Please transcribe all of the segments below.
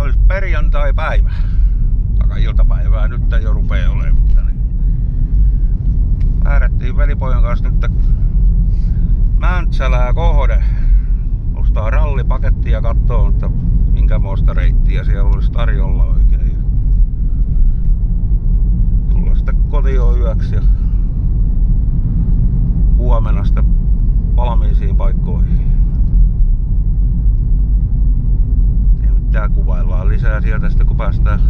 olisi perjantai-päivä. Iltapäivää nyt jo rupee olemaan, mutta niin. Määrättiin velipojan kanssa nyt Mäntsälää kohde. Ostaa rallipakettia ja katsoo, että minkämoista reittiä siellä olisi tarjolla oikein. Tulla sitten kotiin yöksi ja huomenna sitten valmiisiin paikkoihin. Tää kuvaillaan lisää sieltä sitten kun päästään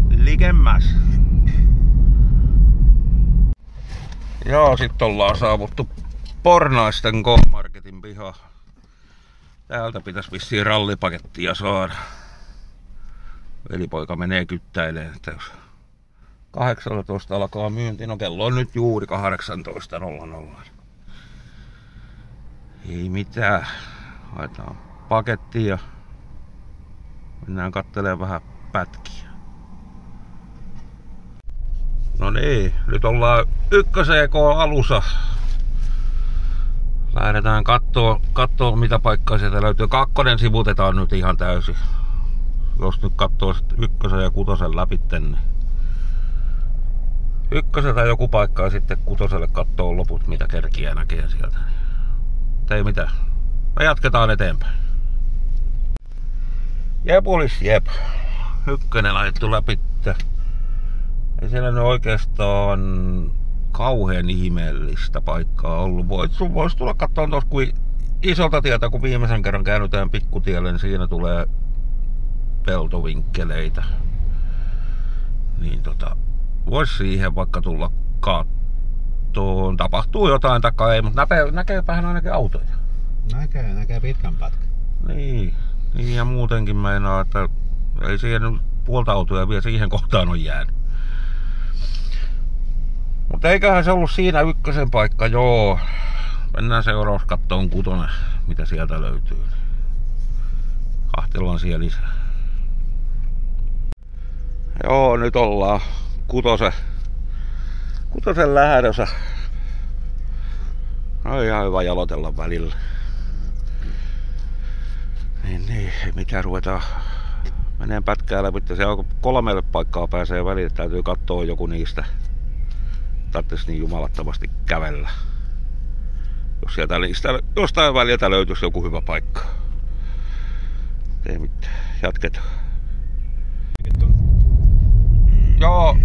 likemmäs. Joo, sit ollaan saavuttu Pornaisten K-Marketin piha. Täältä pitäisi vissiin rallipakettia saada. Velipoika menee kyttäilemään, että jos 18 alkaa myynti, no kello on nyt juuri 18.00. Ei mitään, haetaan pakettia ja mennään katselemaan vähän pätkiä. No niin, nyt ollaan 1EK-alussa. Lähdetään kattoo mitä paikkaa sieltä löytyy. 2 sivutetaan nyt ihan täysin. Jos nyt katsoo 1 ja 6 läpi, niin 1 joku paikka ja sitten 6 kattoo loput mitä kerkiä näkee sieltä. Ei mitään. Me jatketaan eteenpäin. Jepulis jep. 1 laitettu läpi. Ei siellä nyt oikeastaan kauhean ihmeellistä paikkaa ollut. Vois tulla katsomaan tuossa kuin isolta tietä, kun viimeisen kerran käännytään pikkutielle, niin siinä tulee peltovinkkeleitä. Niin vois siihen vaikka tulla kattoon. Tapahtuu jotain takaa ei, mutta näkeepähän ainakin autoja. Näkee pitkän pätkän. Niin ja muutenkin meinaa, että ei siihen puolta autoja vielä siihen kohtaan on jäänyt. Mutta eiköhän se ollut siinä 1 paikka, joo. Mennään seuraavaksi kattoon 6, mitä sieltä löytyy. Kahtellaan siellä lisää. Joo, nyt ollaan 6 lähdössä. No ihan hyvä jalotella välillä. Niin, mitä ruvetaan meneen pätkää läpi. Se on 3 paikkaa pääsee väliin, täytyy katsoa joku niistä. Tarvitsisi niin jumalattomasti kävellä. Jos sieltä jostain väliltä löytyisi joku hyvä paikka. Ei mitään, jatketaan. Joo,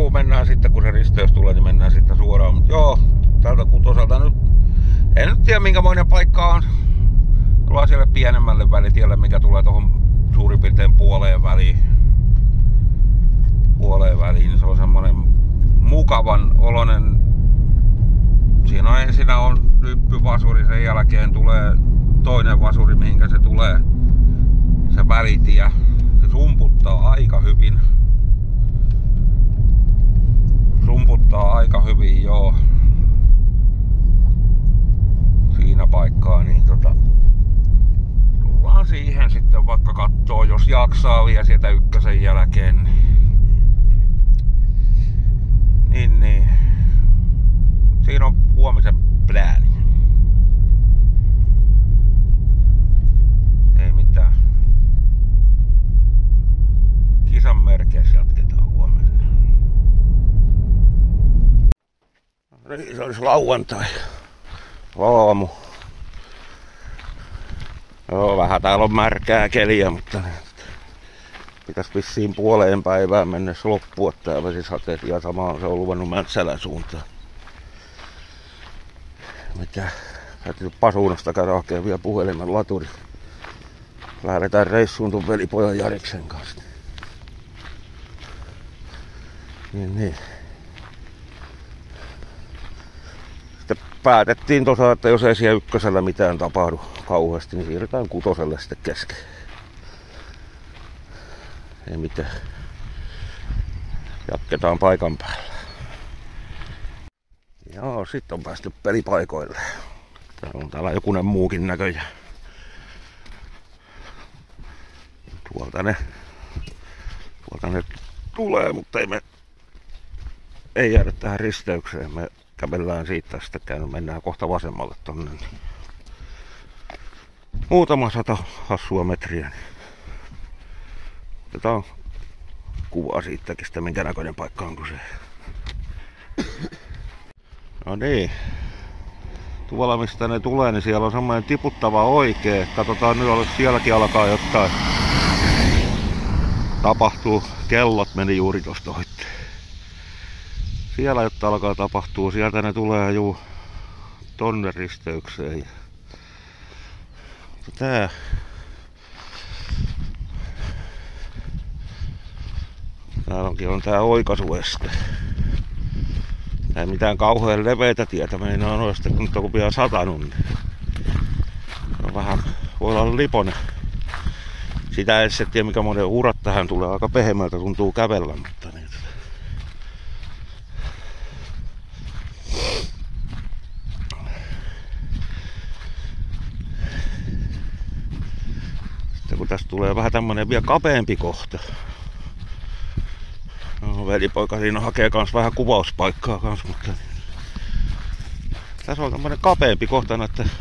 mennään sitten kun se risteys tulee, niin mennään sitten suoraan. Mut joo, tältä 6 nyt. En nyt tiedä minkämoinen paikka on. Tullaan siellä pienemmälle välitielle, mikä tulee tuohon suurin piirtein puoleen väliin, niin se on semmonen mukavan oloinen. Siinä on ensinnä on lyppyvasuri, sen jälkeen tulee toinen vasuri, mihinkä se tulee se välitie. Se sumputtaa aika hyvin. Joo. Siinä paikkaa, niin tullaan siihen sitten vaikka kattoo, jos jaksaa vielä sieltä 1 jälkeen. Niin. Siinä on huomisen plääni. Ei mitään. Kisan merkeissä jatketaan huomenna. Se olisi lauantai. Aamu. Joo, vähän täällä on märkää keliä, mutta pitäisi vissiin puoleen päivään mennessä loppua tää vesisateet. Ja sama se on luvannut Mäntsälän suuntaan. Mitä? Täytyy Pasuunasta käydä hakemaan vielä puhelimen laturi. Lähdetään reissuun tuon velipojan Jariksen kanssa. Niin. Sitten päätettiin tosiaan, että jos ei siellä 1 mitään tapahdu kauheasti, niin siirrytään 6 sitten kesken. Ei mitään. Jatketaan paikan päällä. Joo, sit on päästy pelipaikoille. Täällä on täällä jokunen muukin näköjään. Tuolta ne tulee, mutta ei jäädä tähän risteykseen. Me kävellään siitä sitten mennään kohta vasemmalle tonne. Muutama 100 hassua metriä. Niin Otetaan kuva siitäkin, sitä minkä näköinen paikka on kyse. No niin. Tuolla mistä ne tulee, niin siellä on semmoinen tiputtava oikee. Katsotaan nyt, jos sielläkin alkaa jotain tapahtuu. Kellot meni juuri tosta ohitte. Siellä jotta alkaa tapahtua. Sieltä ne tulee juu tonne risteykseen. Tää. Täällä on tää oikaisueste. Ei mitään kauhean leveitä tietä meinaa on sitten, kun nyt on pian satanut. Niin on vähän, voi olla liponen. Sitä ei se tiedä mikä monen urat tähän tulee. Aika pehmeältä tuntuu kävellä, mutta niin. Sitten kun tästä tulee vähän tämmönen vielä kapeampi kohta. No, velipoika siinä hakee kans vähän kuvauspaikkaa kans, mutta niin. Tässä on tämmönen kapeampi kohta näiden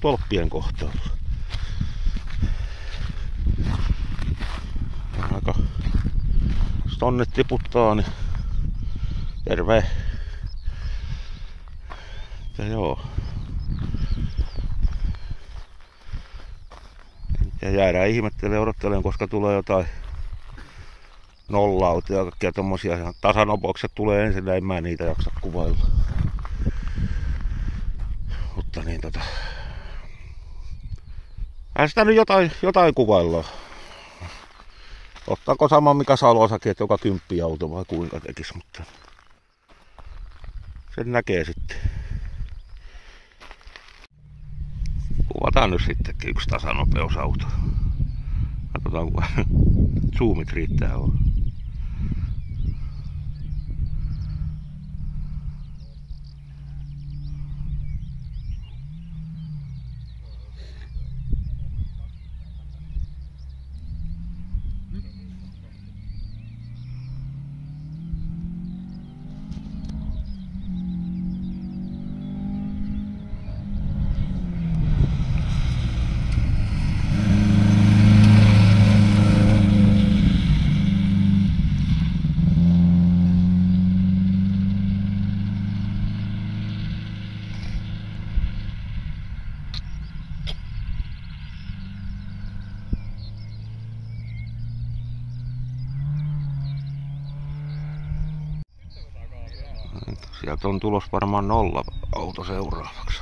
tolppien kohtaalla. Aika, jos tonne tiputtaa, niin terve. Ja joo. Ja jäädään ihmettelemään, odottelemaan, koska tulee jotain nollautia ja kaikkia tommosia tasanopokset tulee ensin, en mä niitä jaksa kuvailla. Mutta niin sitä nyt jotain kuvaillaan. Ottaako sama mikä Salosakin, että joka 10 auto vai kuinka tekis, mutta sen näkee sitten. Kuvataan nyt sittenkin yksi tasanopeusauto. Katsotaan kun zoomit riittää olla. Sieltä on tulos varmaan 0 auto seuraavaksi.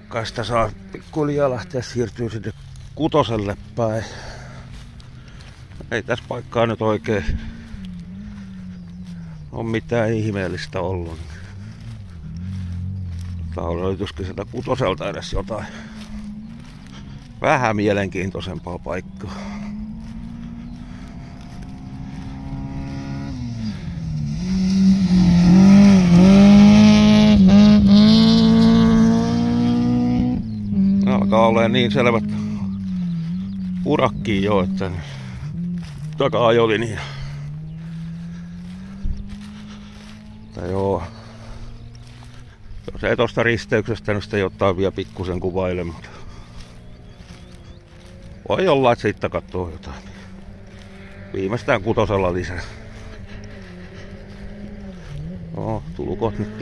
Kai sitä saa pikkuhiljaa lähteä siirtyä sinne Kutoselle päin. Ei tässä paikkaa nyt oikein ole mitään ihmeellistä ollut. Löytyisikö sieltä Kutoselta edes jotain vähän mielenkiintoisempaa paikkaa. Alkaa olemaan niin selvät urakkiin jo, että taka-ajolinja. Tai joo. Jos ei tosta risteyksestä, niin sitä jotain vielä pikkusen kuvaile, mutta voi olla, että siitä katsoo jotain. Viimeistään Kutosella lisää. No, tulkoot nyt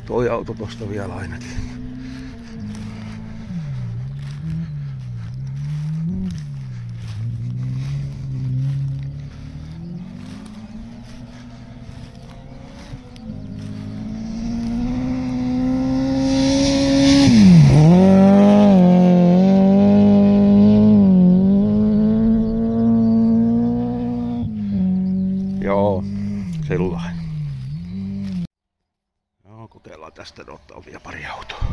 toi auto tosta vielä ainakin. Joo, sellainen. No, kokeillaan tästä ottaa vielä pari autoa.